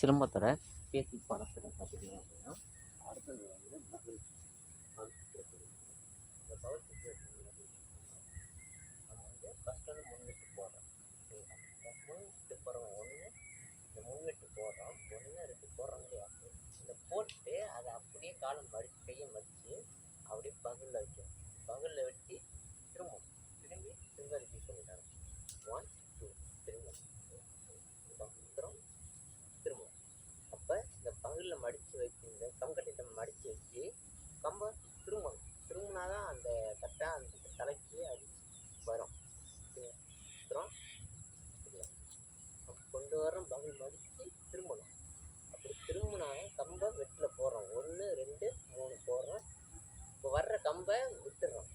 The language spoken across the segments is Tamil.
சிலம்பத்தோட பேசிக் பாடத்தில் பார்த்தீங்க அப்படின்னா அடுத்தது வந்து பகுல் இந்த பவர் சிச்சுவேஷன் நம்ம வந்து ஃபஸ்ட்டு வந்து முன்வெட்டு போடுறோம். முன்வெட்டு போடுறோம் ஒன்று, இந்த முன்வெட்டு போடுறோம் ஒன்று ரெண்டு போடுறோம் இல்லையா, இந்த போட்டு அதை அப்படியே காலம் மடிச்சு கையை மடித்து அப்படியே பகுலில் வைக்கணும். பகுலில் வச்சு திரும்பி ரிப்பீட் பண்ணிட்டாங்க. 1 2 திரும்ப திரும்பும். அப்போ இந்த பகுலில் மடித்து வச்சு இந்த கம்பக்கட்டை மடித்து வச்சு கம்பை திரும்பணும். திரும்பினாதான் அந்த கட்டை அந்த தலைக்கு அடி வரும். அப்புறம் கொண்டு வரோம், பகுல் மடித்து திரும்பணும். அப்படி திரும்பினாலும் கம்பை வெட்டில் போடுறோம். 1 2 3 போடுறோம். இப்போ வர்ற கம்பை விட்டுடுறோம்.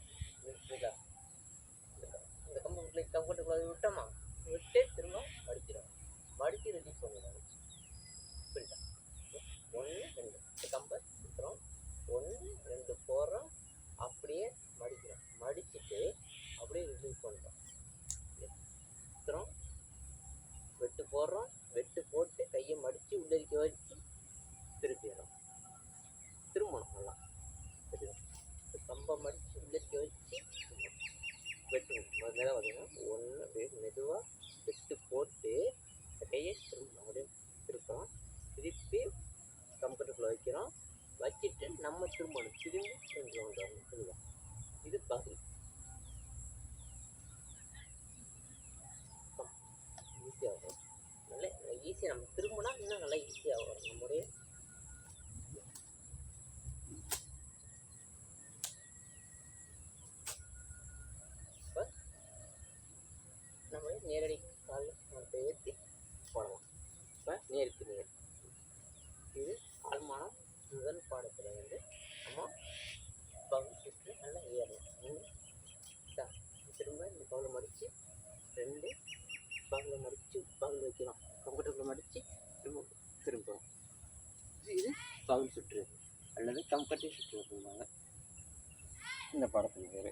இந்த கம்பை கம்பக்கட்டுக்குள்ள விட்டோமா, விட்டு திரும்ப மடிச்சிடும். மடித்து ரிலீஸ் பண்ணிடுறோம். புரியுதா? 1 2 இந்த கம்பை விட்டுறோம், 1 2 போடுறோம், அப்படியே மடிக்கிறோம். மடிச்சுட்டு அப்படியே ரிலீஸ் பண்ணுறோம். விட்டுறோம், வெட்டு போடுறோம், வெட்டு போட்டு கையை மடித்து உள்ளரிக்க வச்சு திருப்பிடுறோம். திரும்பணும் நல்லா. கம்பை மடித்து உள்ளரிக்க வச்சு வெட்டு முதல்ல பார்த்தீங்கன்னா 1 அப்படியே மெதுவாக வெட்டு போட்டு கையை திரும்ப அப்படியே திருப்போம். திருப்பி கம்பக்கட்டுக்குள்ளே வைக்கிறோம். வச்சுட்டு நம்ம திரும்பணும். திரும்பி கொஞ்சம் வரணும். இதுதான் இது பகுல். ஈஸியாக வரும். நல்லா ஈஸியாக நம்ம திரும்பினா இன்னும் நல்லா ஈஸியாக வரும். நம்முடைய நம்மளே நேரடி காலில் நம்ம ஏற்றி போடலாம். இப்போ நேருக்கு நேர் இது ஆழ்மானம் முதல் பாடத்தில் வந்து நம்ம பகுல் சுற்று நல்லா ஏறலாம். திரும்ப இந்த பகுலை மடித்து 2 பகுலை மடித்து பகுல் வைக்கிறோம். கம்ப்யூட்டரில் மடித்து திரும்புகிறோம். இது பகுல் சுற்று அல்லது கம்கட்டி சுற்று அப்படின்னாங்க இந்த பாடத்தில் பேர்.